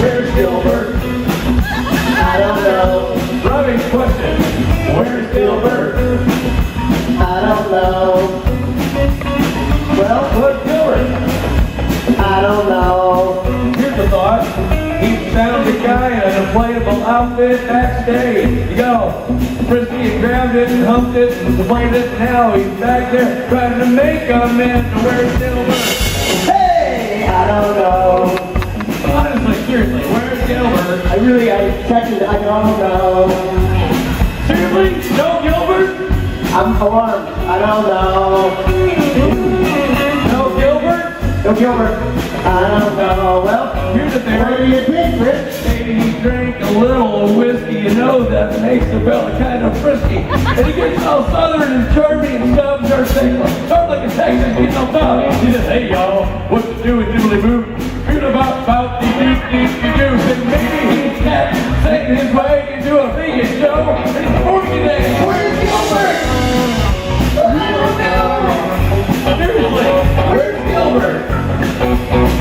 Where's Gilbert? I don't know. Robbie's question. Where's Gilbert? I don't know. Well, where's Gilbert? I don't know. Here's the thought. He found a guy in an inflatable outfit backstage. You go. Frisky and grabbed it and humped it and played it. Now he's back there trying to make amends. Where's Gilbert? Hey! I don't know. Honestly, seriously, where's Gilbert? I checked it. I don't know. Seriously? No Gilbert? I'm alarmed. I don't know. No Gilbert? No Gilbert. I don't know. Well, Here's the thing. what do you think, Rich? Maybe he drank a little whiskey, you know, that makes the fella kind of frisky. And he gets all southern and charming and stuff, and starts saying, start like a Texan, getting on top. He says, hey y'all, what to do with diddly boo? Feel about the do. And maybe he's got saying his way into a vegan show, and he's 40 today. Where's Gilbert? I don't know. Seriously, where's Gilbert?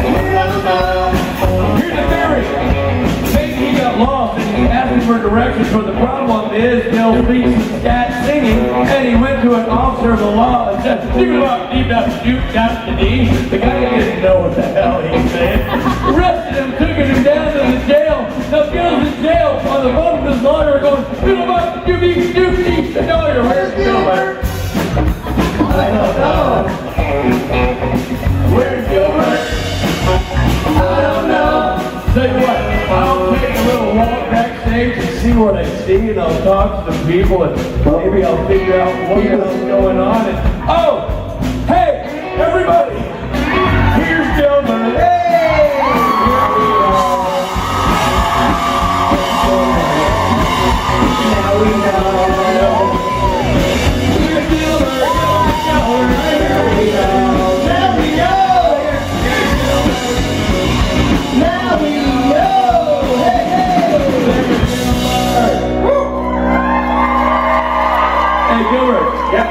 Here's a theory. Maybe he got lost and he asked him for directions, but the problem is Bill speaks and scat singing, and he went to an officer of the law and said, the guy didn't know what the hell he was saying. Arrested him, took him down to the jail. Now Bill's in jail on the phone with his lawyer going, the lawyer, where's Gilbert? I don't know. Where's Gilbert? I don't know. Tell you what, I'll take a little walk backstage and see what I see, and I'll talk to the people, and maybe I'll figure out what the hell's going on. And oh, hey, everybody, here's Gilbert. Hey! Now we know. Here's Gilbert. Here we go. Now we know. Now we know. Hey, Hey, Gilbert. Yep.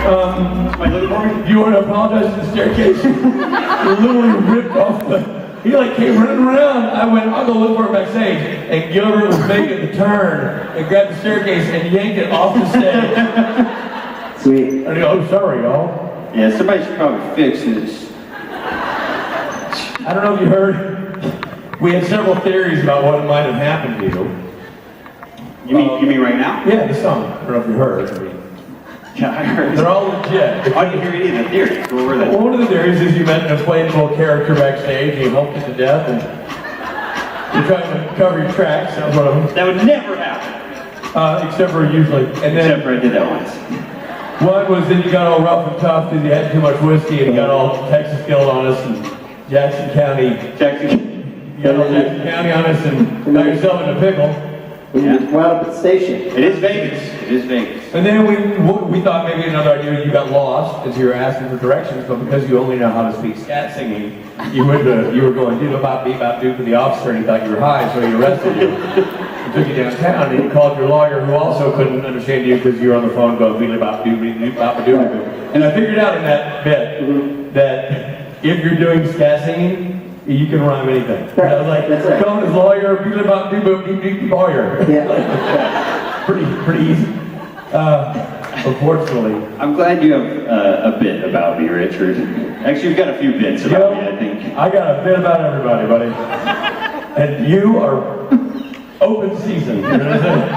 Am I looking for me? You want to apologize to the staircase? You literally ripped off the... He like came running around. I went, I'll go look for him backstage. And Gilbert was making the turn and grabbed the staircase and yanked it off the stage. Sweet. And he goes, oh, sorry, y'all. Yeah, somebody should probably fix this. I don't know if you heard. We had several theories about what might have happened to you. You mean right now? Yeah, the song. I don't know if you heard. I mean, Yeah, I heard. they're all legit. I didn't hear any of the theories. What were they? Well, one of the theories is you met an inflatable character backstage, you humped it to death, and you're trying to cover your tracks. That was one of them. That would never happen. Except for usually. And then Except for I did that once. one was then you got all rough and tough because you had too much whiskey and you got all Texas guilt on us and Jackson County. You got all Jackson County on us and got yourself in a pickle. We just wound up at the station. It is Vegas. It is Vegas. And then we thought maybe another idea, you got lost as you were asking for directions, but because you only know how to speak scat singing, you were going bop beep bop doo for the officer, and he thought you were high, so he arrested you. He took you downtown, and he called your lawyer, who also couldn't understand you because you were on the phone going beep bop doo beep bop doo. And I figured out in that bit that if you're doing scat singing, you can rhyme anything. Right. I was like, That's right. calling his lawyer, beep bop doo boop beep beep lawyer. Yeah. Pretty easy. Unfortunately. I'm glad you have a bit about me, Richard. Actually, you've got a few bits about me, I think. I got a bit about everybody, buddy. And you are open season. You know what I'm saying?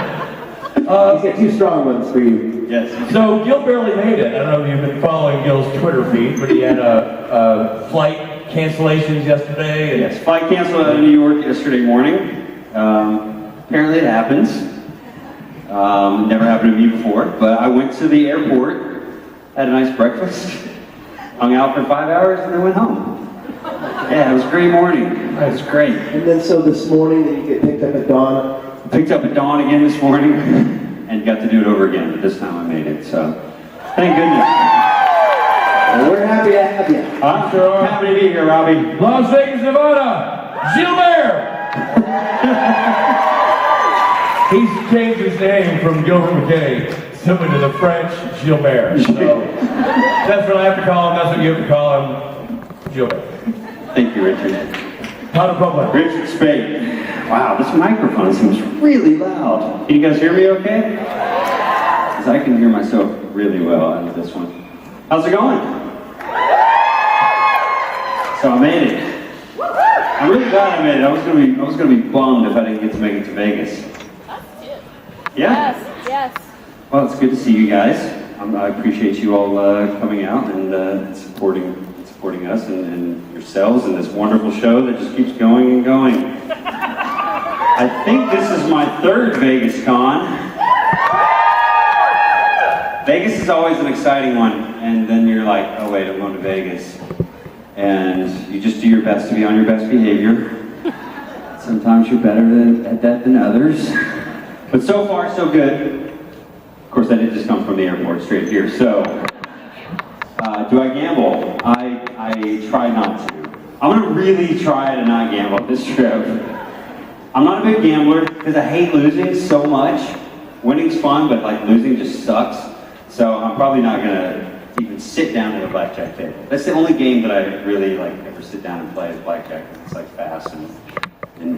He's got two strong ones for you. Yes. So Gil barely made it. I don't know if you've been following Gil's Twitter feed, but he had a flight cancellations yesterday. And Yes, flight canceled out of New York yesterday morning. Apparently it happens. Never happened to me before, but I went to the airport, had a nice breakfast, hung out for 5 hours, and then went home. Yeah, it was a great morning. It was great. And then so this morning, then you get picked up at dawn. Picked up at dawn again this morning, and got to do it over again, but this time I made it, so thank goodness. Well, we're happy to have you. I'm Sure are. happy to be here, Robbie. Las Vegas, Nevada, Gilbert! He's changed his name from Gilbert McKinney simply to the French Gilbert. So that's what I have to call him, that's what you have to call him. Enjoy. Thank you, Richard. Not a problem. Richard Spade. Wow, this microphone seems really loud. Can you guys hear me okay? Because I can hear myself really well out of this one. How's it going? So I made it. I'm really glad I made it. I was gonna be bummed if I didn't get to make it to Vegas. Yeah? Yes. Well, it's good to see you guys. I appreciate you all coming out and supporting us and yourselves in this wonderful show that just keeps going and going. I think this is my third vegascon. Vegas is always an exciting one, and then you're like, oh wait, I'm going to Vegas. And you just do your best to be on your best behavior. Sometimes you're better at that than others. But so far, so good. Of course, I did just come from the airport straight here. So, do I gamble? I try not to. I'm gonna really try to not gamble this trip. I'm not a big gambler because I hate losing so much. Winning's fun, but like losing just sucks. So I'm probably not gonna even sit down at a blackjack table. That's the only game that I really like ever sit down and play is blackjack. It's like fast and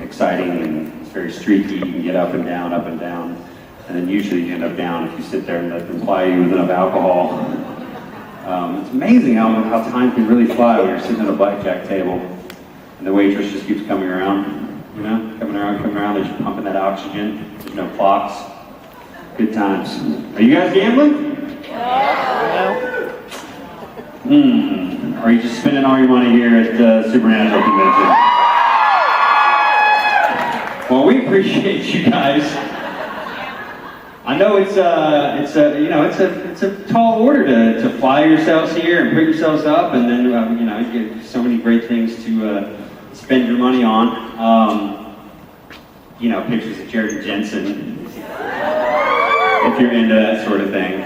exciting and it's very streaky. You can get up and down, and then usually you end up down if you sit there and let them ply you with enough alcohol. It's amazing how time can really fly when you're sitting at a blackjack table and the waitress just keeps coming around, coming around, they're just pumping that oxygen, there's no clocks. Good times. Are you guys gambling? No. Or are you just spending all your money here at the Supernatural Convention? Well, we appreciate you guys. I know it's a tall order to fly yourselves here and put yourselves up, and then you get so many great things to spend your money on. Pictures of Jared and Jensen, if you're into that sort of thing.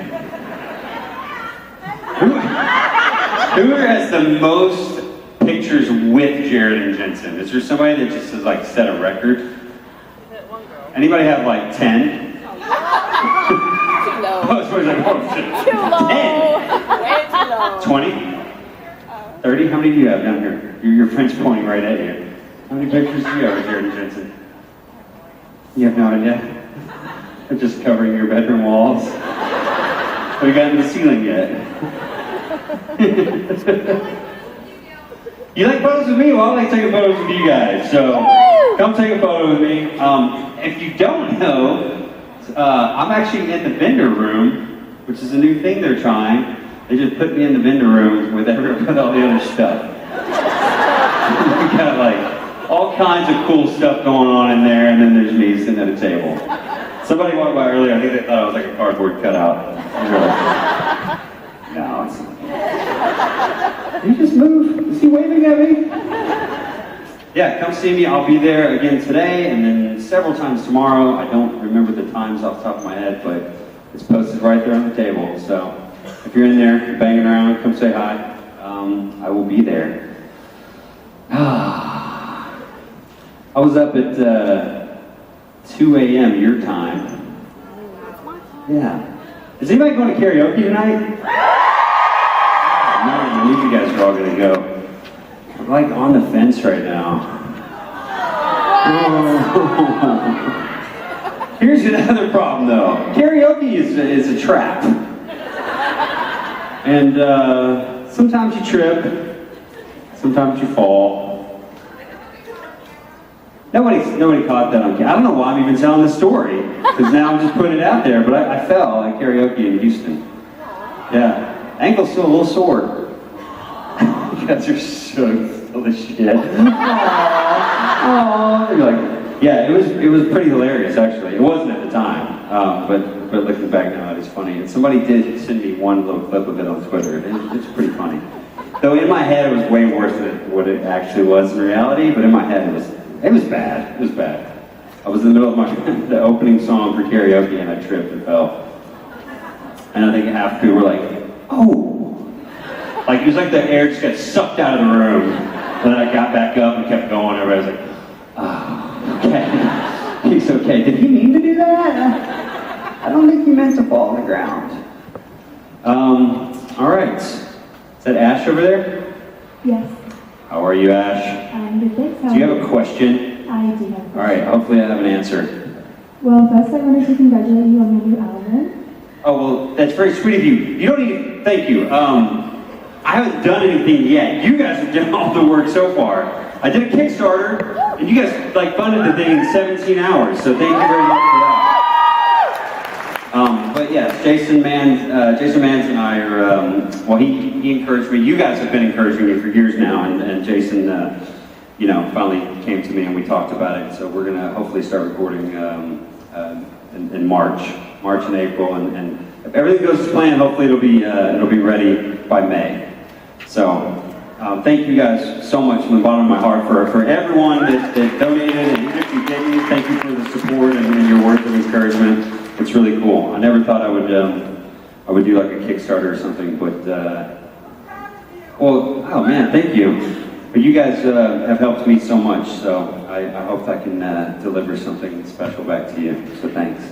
Who has the most pictures with Jared and Jensen? Is there somebody that just has like set a record? Anybody have like 10? Too low. Oh, so Too low. 10? Way too low. 20? 30? How many do you have down here? Your friend's pointing right at you. How many pictures do you have of Jared and Jensen? You have no idea? They're just covering your bedroom walls. Have you gotten to the ceiling yet? You like photos with me? Well, I like taking photos with you guys. So come take a photo with me. If you don't know, I'm actually in the vendor room, which is a new thing they're trying. They just put me in the vendor room with all the other stuff. We got like all kinds of cool stuff going on in there, and then there's me sitting at a table. Somebody walked by earlier, I think they thought I was like a cardboard cutout. No, it's not. Did he just move? Is he waving at me? Yeah, come see me. I'll be there again today and then several times tomorrow. I don't remember the times off the top of my head, but it's posted right there on the table. So if you're in there banging around, come say hi. I will be there. I was up at 2 a.m. your time. Yeah. Is anybody going to karaoke tonight? Oh, man, I knew you guys were all going to go. I'm like on the fence right now. Oh. Here's another problem though. Karaoke is a trap. And sometimes you trip, sometimes you fall. Nobody caught that on camera. I don't know why I'm even telling this story, because now I'm just putting it out there, but I fell at karaoke in Houston. Yeah, ankle's still a little sore. You guys are so full of shit. Aww. You're like, yeah, it was pretty hilarious actually. It wasn't at the time, but looking back now, it is funny. And somebody did send me one little clip of it on Twitter. It's pretty funny. Though in my head it was way worse than what it actually was in reality, but in my head it was bad. It was bad. I was in the middle of the opening song for karaoke and I tripped and fell. And I think half people were like, oh. Like it was like the air just got sucked out of the room. And then I got back up and kept going. Everybody was like, oh, okay. He's okay. Did he mean to do that? I don't think he meant to fall on the ground. All right. Is that Ash over there? Yes. How are you, Ash? I'm good, thanks. Do you have a question? I do have a question. All right, hopefully I have an answer. Well, first I wanted to congratulate you on your new album. Oh, well, that's very sweet of you. You don't need to, thank you. I haven't done anything yet. You guys have done all the work so far. I did a Kickstarter, and you guys funded the thing in 17 hours, so thank you very much for that. But yes, Jason Mans and I are, well, he encouraged me. You guys have been encouraging me for years now, and Jason, finally came to me and we talked about it. So we're gonna hopefully start recording in March and April, and if everything goes to plan, hopefully it'll be ready by May. So thank you guys so much from the bottom of my heart for everyone that donated, and even if you didn't, thank you for the support and your words of encouragement. It's really cool. I never thought I would do like a Kickstarter or something, but oh man, thank you. But you guys have helped me so much, so I hope I can deliver something special back to you. So thanks.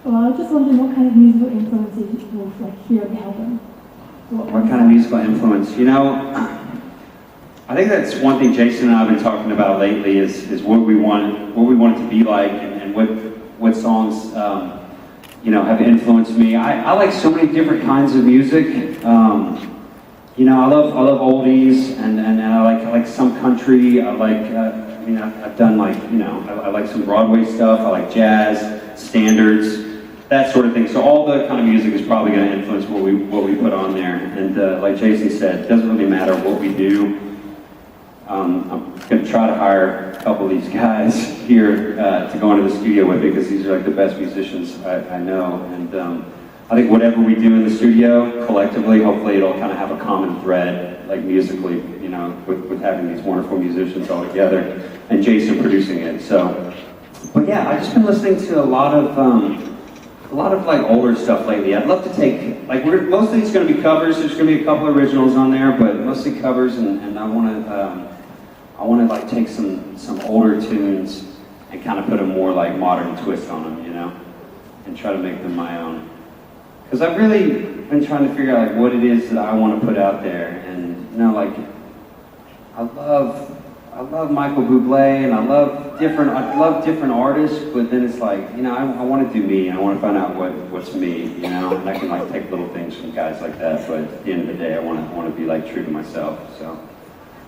Well, I was just wondering what kind of musical influences you will hear on the album. What kind of musical influence? I think that's one thing Jason and I have been talking about lately is what we want it to be like, and what songs have influenced me. I like so many different kinds of music. I love oldies, and I like some country. I like I've done I like some Broadway stuff. I like jazz, standards, that sort of thing. So all the kind of music is probably going to influence what we put on there. And like Jason said, it doesn't really matter what we do. I'm going to try to hire a couple of these guys here to go into the studio with me, because these are like the best musicians I know. And I think whatever we do in the studio collectively, hopefully it'll kind of have a common thread, like musically, with having these wonderful musicians all together and Jason producing it. So, but yeah, I've just been listening to a lot of like older stuff lately. I'd love to take mostly it's going to be covers. There's going to be a couple originals on there, but mostly covers. And I want to like take some older tunes and kind of put a more like modern twist on them, and try to make them my own. Because I've really been trying to figure out like what it is that I want to put out there, and I love Michael Bublé, and I love different artists, but then it's like I want to do me, and I want to find out what's me, and I can like take little things from guys like that, but at the end of the day I want to be like true to myself.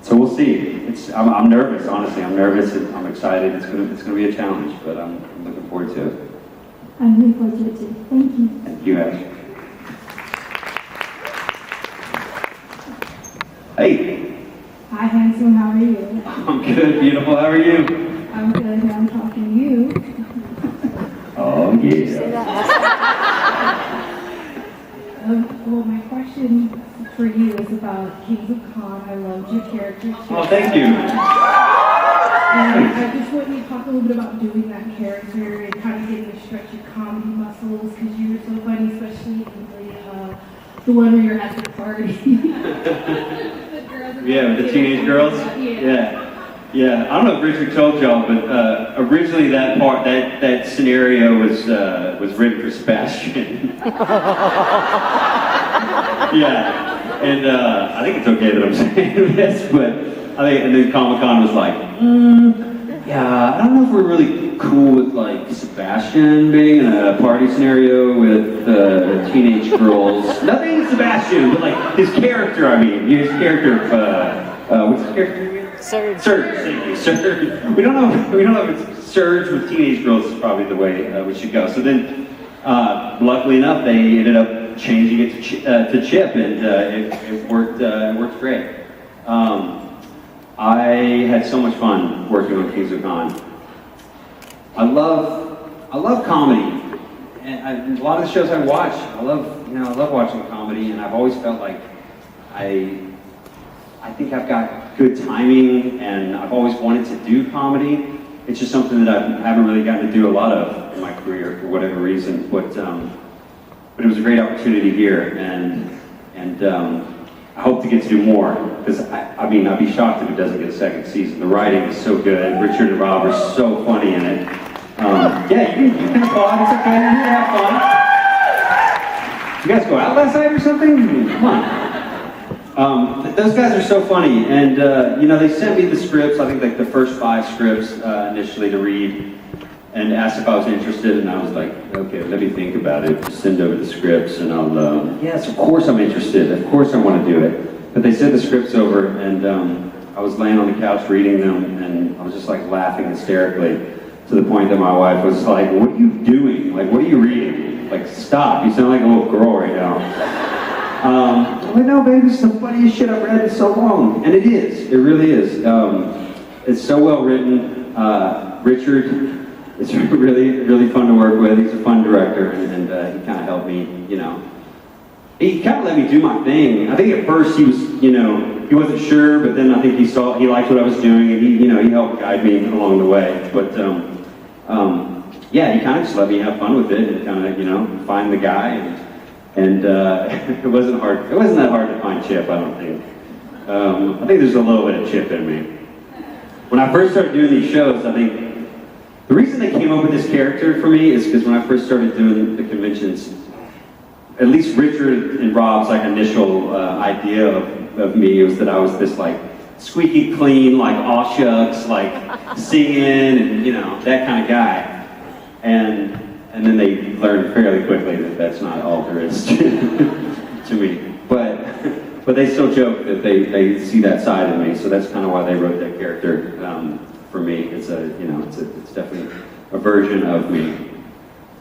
So we'll see. I'm nervous, honestly. I'm nervous and I'm excited. It's gonna be a challenge, but I'm looking forward to it. I'm looking forward to it too. Thank you. Thank you, Ash. Hey. Hi, handsome. How are you? I'm good, beautiful. How are you? I'm good. I'm talking to you. Oh, yeah. Well, my question for you is about Kings of Con. I loved your character. Oh, thank you. And I just want you to talk a little bit about doing that character and kind of getting to stretch your comedy muscles, because you were so funny, especially in the one where you're at the party. Yeah, with the teenage girls? Yeah. I don't know if Richard told y'all, but originally that scenario was written for Sebastian. Yeah, and I think it's okay that I'm saying this, but and then Comic-Con was like, yeah, I don't know if we're really cool with like Sebastian being in a party scenario with teenage girls. Nothing Sebastian, but like his character. I mean, his character. What's his character again? Surge. Thank you, Surge. We don't know if it's Surge with teenage girls is probably the way we should go. So then, luckily enough, they ended up changing it to Chip, and it worked. It worked great. I had so much fun working on Kings of Con. I love comedy, and a lot of the shows I watch, I love watching comedy, and I've always felt like I think I've got good timing, and I've always wanted to do comedy. It's just something that I haven't really gotten to do a lot of in my career for whatever reason, but it was a great opportunity here, and I hope to get to do more, because I'd be shocked if it doesn't get a second season. The writing is so good. Richard and Rob are so funny in it. Yeah, you can applaud. It's okay. You can have fun. You guys go out last night or something? Come on. Those guys are so funny, and you know, they sent me the scripts. I think like the first 5 scripts initially to read, and asked if I was interested, and I was like, okay, let me think about it. Just send over the scripts, and I'll. Yes, of course I'm interested. Of course I want to do it. But they sent the scripts over, and I was laying on the couch reading them, and I was just like laughing hysterically to the point that my wife was like, "What are you doing? Like, what are you reading? Like, stop! You sound like a little girl right now." I'm like, no, baby, it's the funniest shit I've read in so long. And it is. It really is. It's so well written. Richard is really, really fun to work with. He's a fun director, and he kind of helped me, you know. He kind of let me do my thing. I think at first he was, you know, he wasn't sure, but then I think he liked what I was doing, and he helped guide me along the way. But yeah, he kind of just let me have fun with it and kind of, you know, find the guy. And it wasn't hard. It wasn't that hard to find Chip, I don't think. I think there's a little bit of Chip in me. When I first started doing these shows, I think the reason they came up with this character for me is because when I first started doing the conventions, at least Richard and Rob's like initial idea of me was that I was this like squeaky clean, like aw shucks, like singing and you know that kind of guy. And then they learned fairly quickly that that's not all there is to me. But they still joke that they see that side of me, so that's kind of why they wrote that character for me. It's it's definitely a version of me,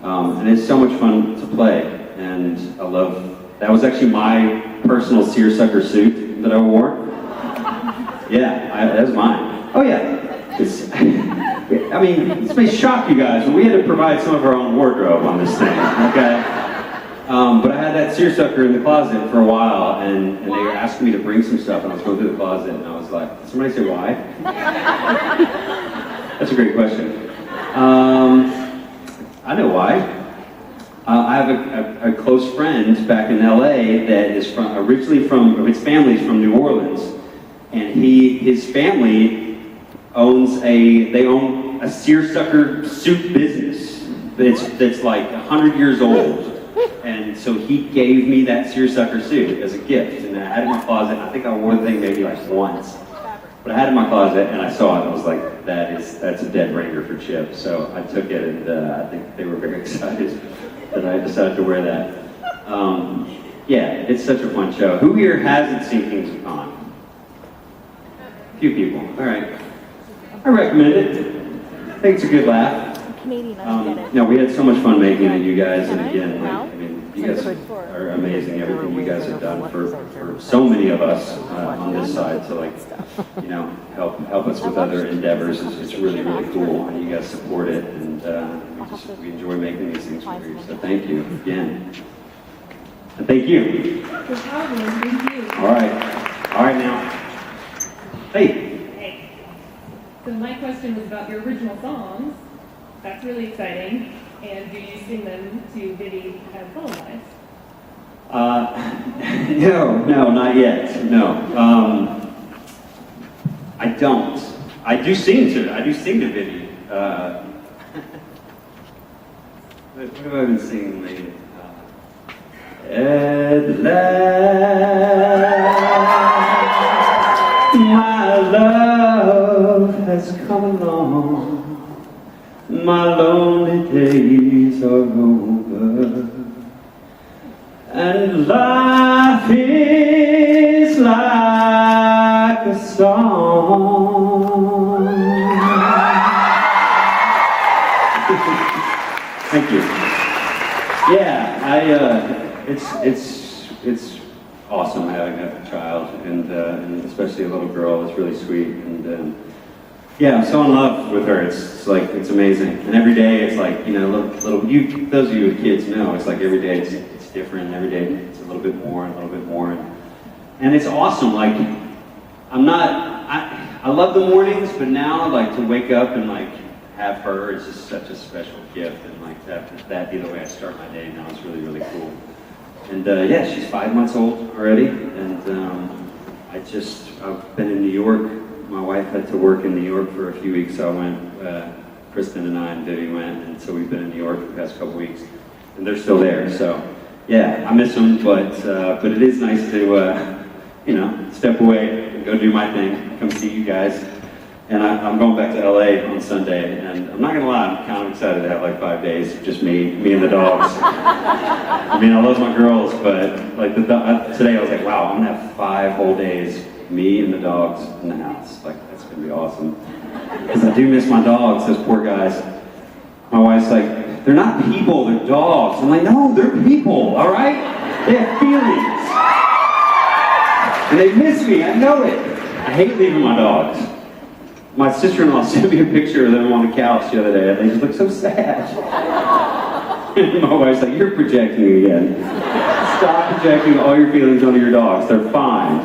and it's so much fun to play. And I love that was actually my personal seersucker suit that I wore. Yeah, that's mine. Oh yeah. I mean, this may shock you guys, but we had to provide some of our own wardrobe on this thing, okay? But I had that seersucker in the closet for a while, and they were asking me to bring some stuff, and I was going through the closet, and I was like, did somebody say why? That's a great question. I know why. I have a close friend back in LA that is originally from, his family's from New Orleans, and his family they own a seersucker suit business that's like 100 years old. And so he gave me that seersucker suit as a gift, and I had it in my closet. I think I wore the thing maybe like once, but I had it in my closet, and I saw it, and I was like, that's a dead ringer for Chip. So I took it, and I think they were very excited that I decided to wear that. Yeah, it's such a fun show. Who here hasn't seen Kings of Con? A few people. All right. I recommend it. I think it's a good laugh. No, we had so much fun making it, you guys, and again, like, I mean, you guys are amazing. Everything you guys have done for so many of us on this side to like, you know, help us with other endeavors. It's really, really cool, and you guys support it, and we enjoy making these things for you. So thank you again, and thank you. Thank you. All right now. Hey. So my question was about your original songs. That's really exciting. And do you sing them to Vivi as Butterflies? No, not yet. No. I don't. I do sing to Vivi. What have I been singing lately? At last, my love has come along. My lonely days are over, and life is like a song. Thank you. Yeah, it's awesome having a child, and especially a little girl. It's really sweet, and yeah, I'm so in love with her. It's amazing, and every day it's like, you know, those of you with kids know it's like every day it's different. Every day it's a little bit more and a little bit more, and it's awesome. Like I love the mornings, but now like to wake up and like have her is just such a special gift, and like that be the way I start my day now is really, really cool. And yeah, she's 5 months old already, and I've been in New York. My wife had to work in New York for a few weeks, so I went, Kristen and I and Vivi went, and so we've been in New York for the past couple weeks, and they're still there, so yeah, I miss them, but it is nice to, step away and go do my thing, come see you guys. And I'm going back to LA on Sunday, and I'm not gonna lie, I'm kind of excited to have like 5 days of just me and the dogs. I mean, I love my girls, but like today I was like, wow, I'm gonna have 5 whole days, me and the dogs in the house. Like, that's gonna be awesome. Because I do miss my dogs, those poor guys. My wife's like, they're not people, they're dogs. I'm like, no, they're people, all right? They have feelings. And they miss me, I know it. I hate leaving my dogs. My sister-in-law sent me a picture of them on the couch the other day, and they just look so sad. And my wife's like, you're projecting again. Stop projecting all your feelings onto your dogs. They're fine.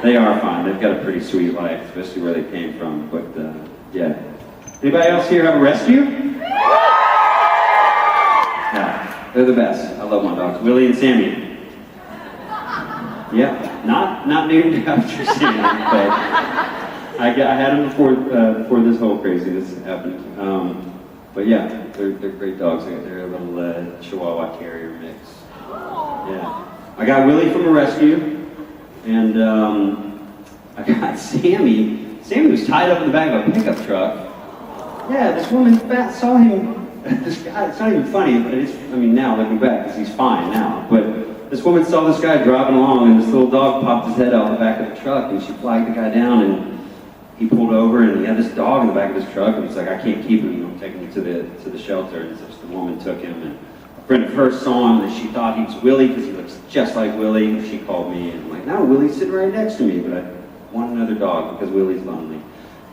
They are fine. They've got a pretty sweet life, especially where they came from. But, yeah. Anybody else here have a rescue? Yeah, they're the best. I love my dogs. Willie and Sammy. Yeah, not named after Sammy, but I had them before this whole craziness happened. But yeah, they're great dogs. They're a little Chihuahua Terrier mix. Yeah, I got Willie from a rescue, and I got Sammy. Sammy was tied up in the back of a pickup truck. Yeah, this woman saw him. This guy, it's not even funny, but now looking back, because he's fine now. But this woman saw this guy driving along, and this little dog popped his head out the back of the truck, and she flagged the guy down, and he pulled over, and he had this dog in the back of his truck, and he's like, I can't keep him, I'm taking him to the shelter. And so the woman took him, and a friend of hers saw him, and she thought he was Willie, because he looks just like Willie. She called me, and I'm like, no, Willie's sitting right next to me, but I want another dog, because Willie's lonely.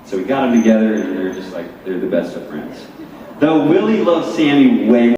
So we got them together, and they're the best of friends. Though Willie loves Sammy way more.